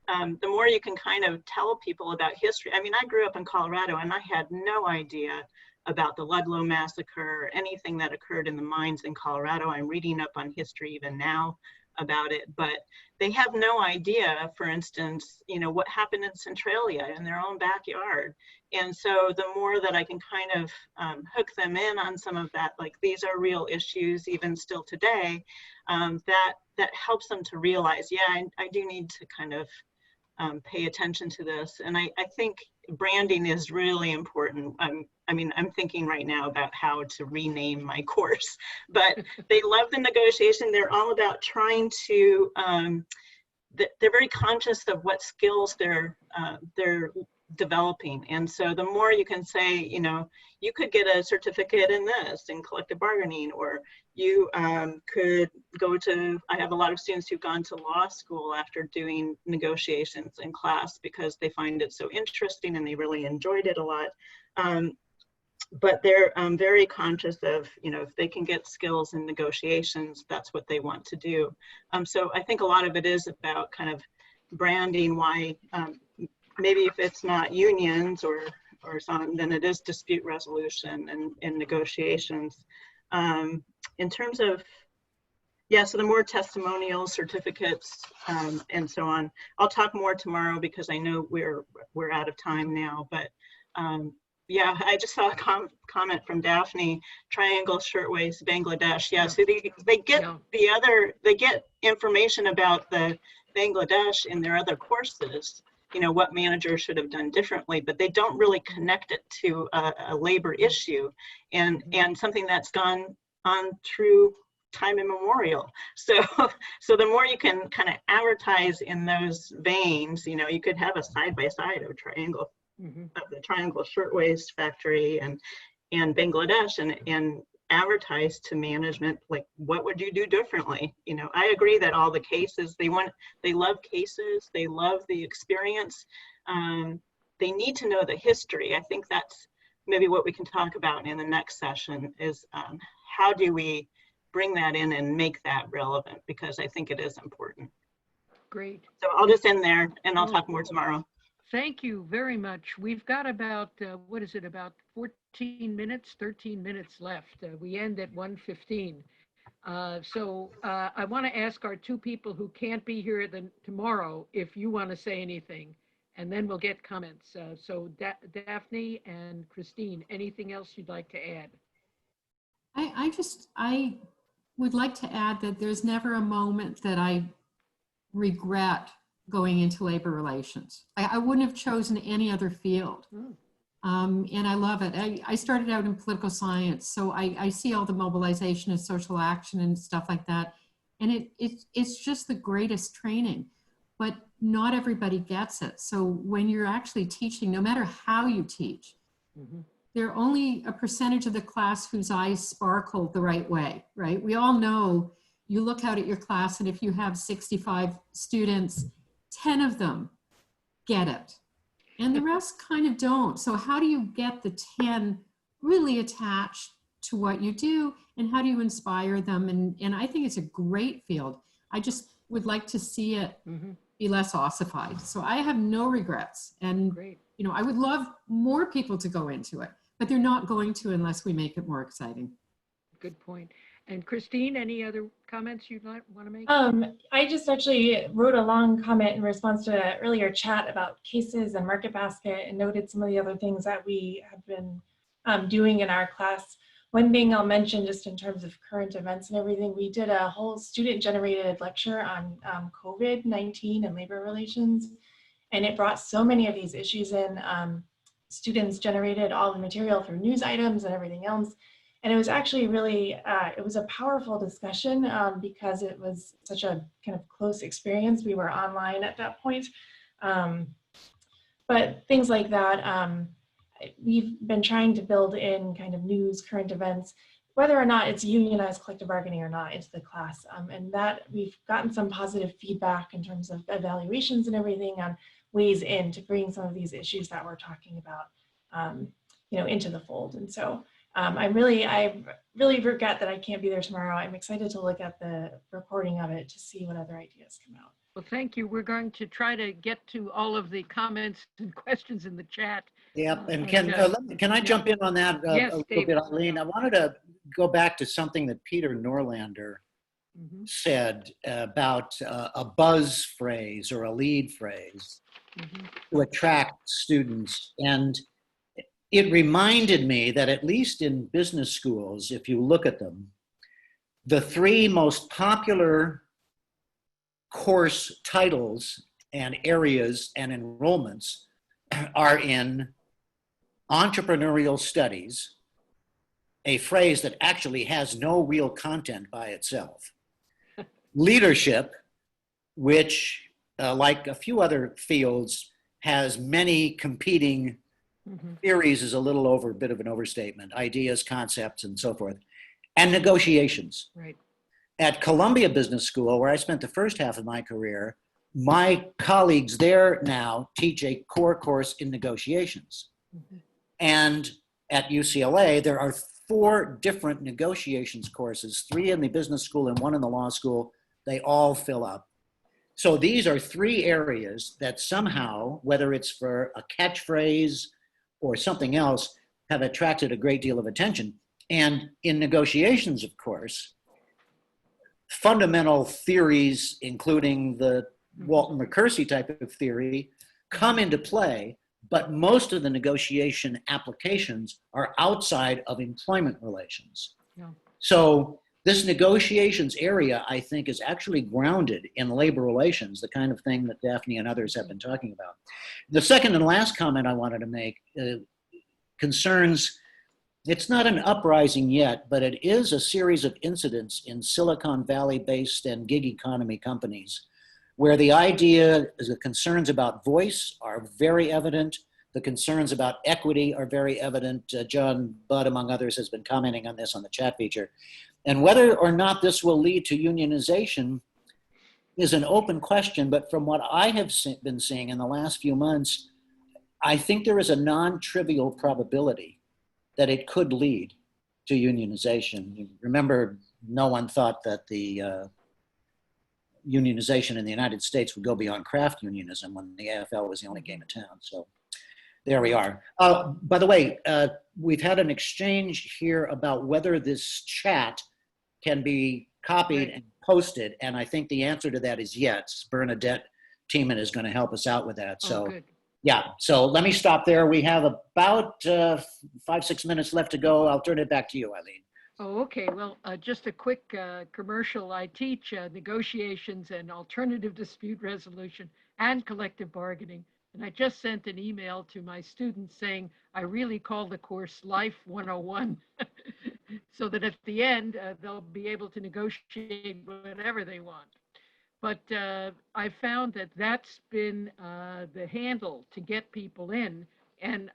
the more you can kind of tell people about history. I mean, I grew up in Colorado and I had no idea about the Ludlow massacre, or anything that occurred in the mines in Colorado. I'm reading up on history even now about it, but they have no idea, for instance, what happened in Centralia in their own backyard. And so the more that I can kind of hook them in on some of that, like these are real issues even still today, that helps them to realize, yeah, I do need to kind of pay attention to this. And I think branding is really important. I'm thinking right now about how to rename my course, but they love the negotiation. They're all about trying to, they're very conscious of what skills they're developing. And so the more you can say, you could get a certificate in this, in collective bargaining, or you could go to, I have a lot of students who've gone to law school after doing negotiations in class because they find it so interesting and they really enjoyed it a lot. But they're very conscious of, if they can get skills in negotiations, that's what they want to do. So I think a lot of it is about kind of branding why maybe if it's not unions or something, then it is dispute resolution and negotiations. In terms of, yeah, so the more testimonials, certificates, and so on. I'll talk more tomorrow because I know we're out of time now, but yeah, I just saw a comment from Daphne, triangle, shirtwaist, Bangladesh. Yeah, so they get they get information about the Bangladesh in their other courses, you know, what managers should have done differently, but they don't really connect it to a labor issue and something that's gone on through time immemorial. So the more you can kind of advertise in those veins, you know, you could have a side-by-side of triangle, of the triangle shirtwaist factory and Bangladesh and advertise to management, like, what would you do differently? You know, I agree that all the cases, they love cases, they love the experience. They need to know the history. I think that's maybe what we can talk about in the next session is how do we bring that in and make that relevant, because I think it is important. Great. So I'll just end there and I'll talk more tomorrow. Thank you very much. We've got about, what is it, about 14 minutes, 13 minutes left. We end at 1:15. So I want to ask our two people who can't be here tomorrow if you want to say anything, and then we'll get comments. So Daphne and Christine, anything else you'd like to add? I would like to add that there's never a moment that I regret going into labor relations. I wouldn't have chosen any other field. And I love it. I started out in political science, so I see all the mobilization and social action and stuff like that. And it's just the greatest training, but not everybody gets it. So when you're actually teaching, no matter how you teach, there are only a percentage of the class whose eyes sparkle the right way, right? We all know, you look out at your class and if you have 65 students, 10 of them get it. And the rest kind of don't. So how do you get the 10 really attached to what you do, and how do you inspire them? And I think it's a great field. I just would like to see it be less ossified. So I have no regrets. And you know, I would love more people to go into it, but they're not going to unless we make it more exciting. Good point. And Christine, any other comments you'd want to make? I just actually wrote a long comment in response to an earlier chat about cases and Market Basket and noted some of the other things that we have been doing in our class. One thing I'll mention just in terms of current events and everything, we did a whole student-generated lecture on COVID-19 and labor relations, and it brought so many of these issues in. Students generated all the material through news items and everything else. And it was actually really, it was a powerful discussion because it was such a kind of close experience. We were online at that point. But things like that, we've been trying to build in kind of news, current events, whether or not it's unionized collective bargaining or not, into the class. And that we've gotten some positive feedback in terms of evaluations and everything on ways in to bring some of these issues that we're talking about, you know, into the fold. And so I really regret that I can't be there tomorrow. I'm excited to look at the recording of it to see what other ideas come out. Well, thank you. We're going to try to get to all of the comments and questions in the chat. Yeah, and can I jump in on that Yes, a little David. bit, Eileen? I wanted to go back to something that Peter Norlander said about a buzz phrase or a lead phrase to attract students. And it reminded me that at least in business schools, if you look at them, the three most popular course titles and areas and enrollments are in entrepreneurial studies, a phrase that actually has no real content by itself, leadership, which like a few other fields has many competing theories, is a bit of an overstatement, ideas, concepts, and so forth, and negotiations. Right. At Columbia Business School, where I spent the first half of my career, my colleagues there now teach a core course in negotiations. And at UCLA, there are 4 different negotiations courses, 3 in the business school and 1 in the law school. They all fill up. So these are three areas that somehow, whether it's for a catchphrase or something else, have attracted a great deal of attention. And in negotiations, of course, fundamental theories, including the Walton McCursey type of theory, come into play, but most of the negotiation applications are outside of employment relations. Yeah. So this negotiations area, I think, is actually grounded in labor relations, the kind of thing that Daphne and others have been talking about. The second and last comment I wanted to make concerns, it's not an uprising yet, but it is a series of incidents in Silicon Valley-based and gig economy companies where the idea is the concerns about voice are very evident. The concerns about equity are very evident. John Budd, among others, has been commenting on this on the chat feature. And whether or not this will lead to unionization is an open question, but from what I have been seeing in the last few months, I think there is a non-trivial probability that it could lead to unionization. You remember, no one thought that the unionization in the United States would go beyond craft unionism when the AFL was the only game in town. So there we are. By the way, we've had an exchange here about whether this chat can be copied and posted, and I think the answer to that is yes. Bernadette Tiemann is going to help us out with that. So. Good. Yeah, so let me stop there. We have about 5-6 minutes left to go. I'll turn it back to you, Eileen. Oh, okay. Well, just a quick commercial. I teach negotiations and alternative dispute resolution and collective bargaining. And I just sent an email to my students saying I really call the course Life 101 so that at the end, they'll be able to negotiate whatever they want. But I found that that's been the handle to get people in. And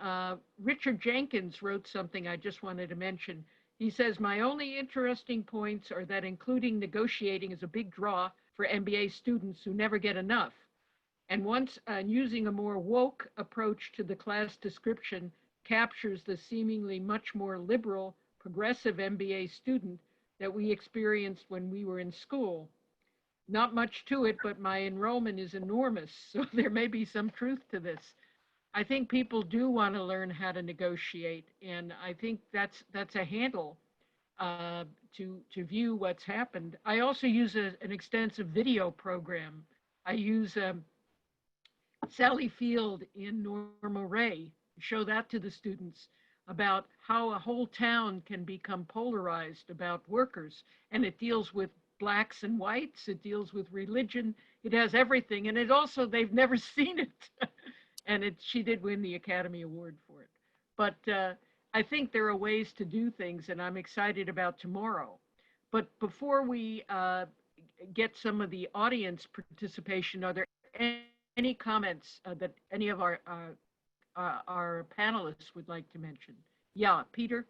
Richard Jenkins wrote something I just wanted to mention. He says, my only interesting points are that including negotiating is a big draw for MBA students who never get enough. And once using a more woke approach to the class description captures the seemingly much more liberal, progressive MBA student that we experienced when we were in school. Not much to it, but my enrollment is enormous, so there may be some truth to this. I think people do want to learn how to negotiate, and I think that's a handle to view what's happened. I also use an extensive video program. I use Sally Field in Norma Ray, show that to the students about how a whole town can become polarized about workers, and it deals with blacks and whites, it deals with religion, it has everything, and it also, they've never seen it. And she did win the Academy Award for it. But I think there are ways to do things, and I'm excited about tomorrow. But before we get some of the audience participation, are there any comments that any of our panelists would like to mention? Yeah, Peter?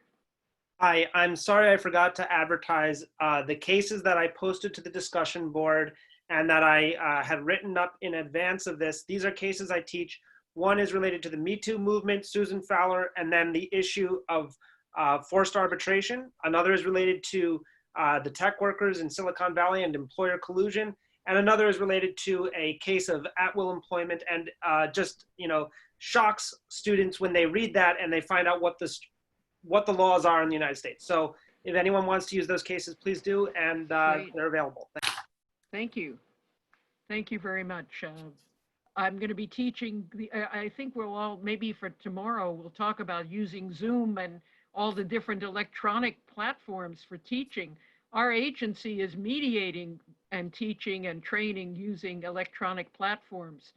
Hi, I'm sorry I forgot to advertise the cases that I posted to the discussion board and that I had written up in advance of this. These are cases I teach. One is related to the Me Too movement, Susan Fowler, and then the issue of forced arbitration. Another is related to the tech workers in Silicon Valley and employer collusion. And another is related to a case of at-will employment and just, shocks students when they read that and they find out what the laws are in the United States. So if anyone wants to use those cases, please do, and they're available. Thank you. Thank you very much. I'm going to be teaching, I think we'll all, maybe for tomorrow, we'll talk about using Zoom and all the different electronic platforms for teaching. Our agency is mediating and teaching and training using electronic platforms.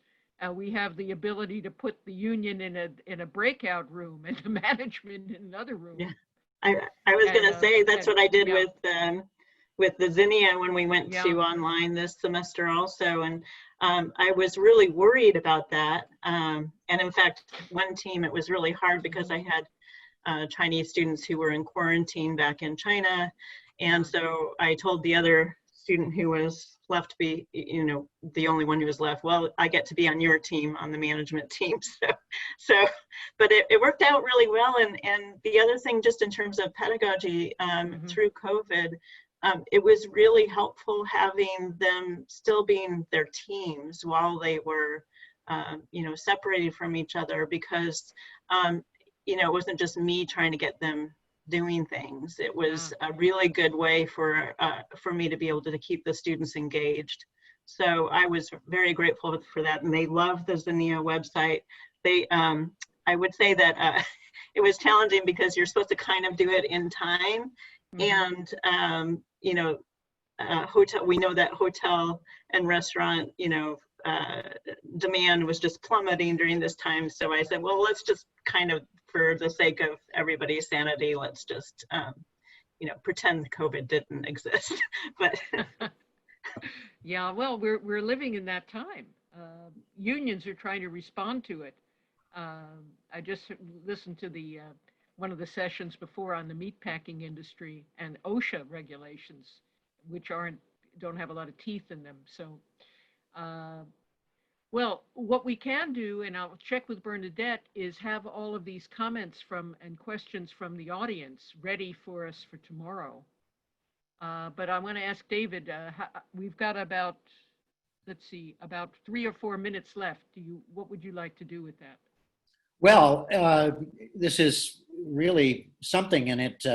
We have the ability to put the union in a breakout room and the management in another room. Yeah, I was going to say that's what I did with the Zinnia when we went to online this semester also, and I was really worried about that. And in fact, one team it was really hard because I had Chinese students who were in quarantine back in China, and so I told the other student who was left to be, the only one who was left, well, I get to be on your team, on the management team. But it worked out really well. And the other thing, just in terms of pedagogy, through COVID, it was really helpful having them still being their teams while they were, separated from each other, because, it wasn't just me trying to get them doing things. It was a really good way for me to be able to keep the students engaged. So I was very grateful for that, and they love the Zinnia website. They, I would say that it was challenging because you're supposed to kind of do it in time, and hotel. We know that hotel and restaurant, demand was just plummeting during this time. So I said, well, let's just kind of, for the sake of everybody's sanity, let's just, pretend COVID didn't exist. But yeah, well, we're living in that time. Unions are trying to respond to it. I just listened to the one of the sessions before on the meatpacking industry and OSHA regulations, which don't have a lot of teeth in them. So, well, what we can do, and I'll check with Bernadette, is have all of these comments and questions from the audience ready for us for tomorrow. But I want to ask David, we've got about 3 or 4 minutes left. What would you like to do with that? Well, this is really something, and it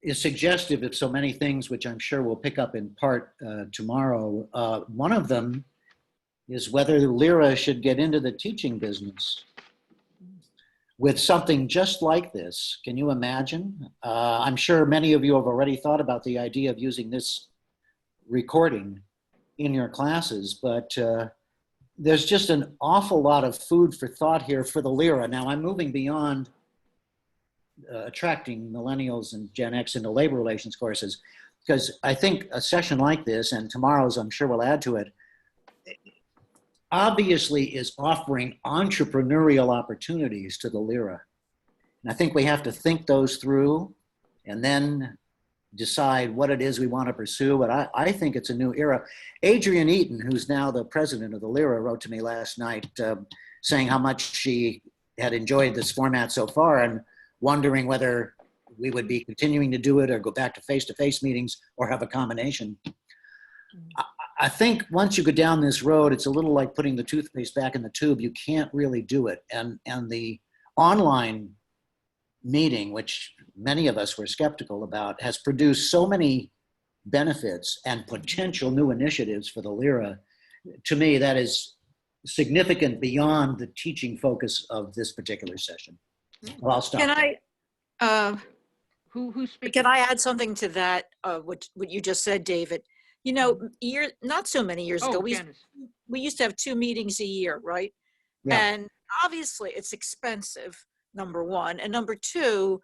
is suggestive of so many things, which I'm sure we'll pick up in part tomorrow. One of them is whether Lyra should get into the teaching business with something just like this. Can you imagine? I'm sure many of you have already thought about the idea of using this recording in your classes, but there's just an awful lot of food for thought here for the Lyra. Now, I'm moving beyond attracting millennials and Gen X into labor relations courses, because I think a session like this, and tomorrow's I'm sure will add to it, obviously is offering entrepreneurial opportunities to the Lyra. And I think we have to think those through and then decide what it is we want to pursue. But I think it's a new era. Adrienne Eaton, who's now the president of the Lyra, wrote to me last night saying how much she had enjoyed this format so far and wondering whether we would be continuing to do it or go back to face-to-face meetings or have a combination. I think once you go down this road, it's a little like putting the toothpaste back in the tube. You can't really do it. And the online meeting, which many of us were skeptical about, has produced so many benefits and potential new initiatives for the Lyra. To me, that is significant beyond the teaching focus of this particular session. Well, I'll stop. Can I, Who's speaking? can I add something to that, what you just said, David? Not so many years ago, we used to have 2 meetings a year, right? Yeah. And obviously it's expensive, number one. And number two,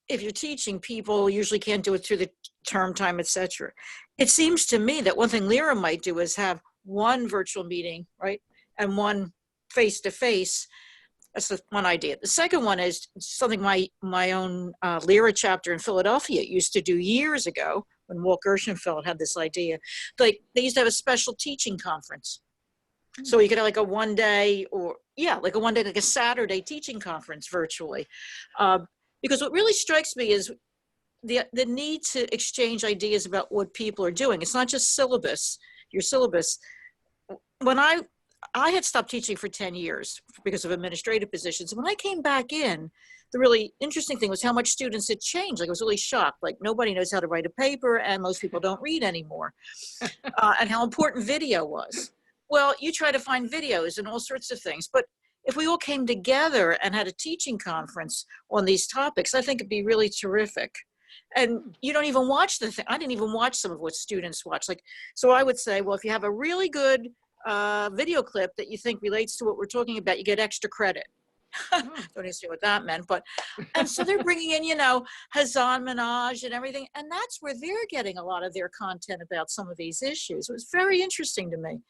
if you're teaching, people usually can't do it through the term time, etc. It seems to me that one thing Lyra might do is have one virtual meeting, right? And one face-to-face. That's the one idea. The second one is something my own Lyra chapter in Philadelphia used to do years ago when Walt Gershenfeld had this idea. Like, they used to have a special teaching conference. So you could have like a one-day like a Saturday teaching conference virtually. Because what really strikes me is the need to exchange ideas about what people are doing. It's not just your syllabus. When I had stopped teaching for 10 years because of administrative positions. When I came back in, the really interesting thing was how much students had changed. Like, I was really shocked. Like, nobody knows how to write a paper and most people don't read anymore. And how important video was. Well, you try to find videos and all sorts of things. But if we all came together and had a teaching conference on these topics, I think it'd be really terrific. And you don't even watch the thing. I didn't even watch some of what students watch. Like, so I would say, well, if you have a really good video clip that you think relates to what we're talking about, you get extra credit. Don't even say what that meant, but, and so they're bringing in, Hazan Minhaj and everything, and that's where they're getting a lot of their content about some of these issues. It was very interesting to me.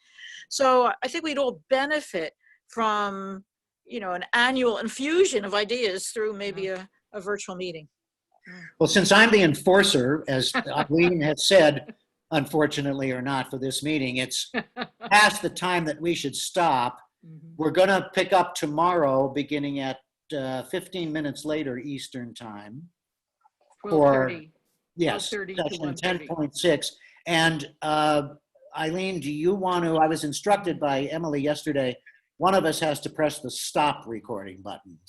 So I think we'd all benefit from, an annual infusion of ideas through maybe a virtual meeting. Well, since I'm the enforcer, as Eileen has said, unfortunately or not, for this meeting, it's past the time that we should stop. We're going to pick up tomorrow beginning at 15 minutes later Eastern time. 12:30. Yes, 12:30 to section 1:30. 10.6. And Eileen, do you want to, I was instructed by Emily yesterday, one of us has to press the stop recording button.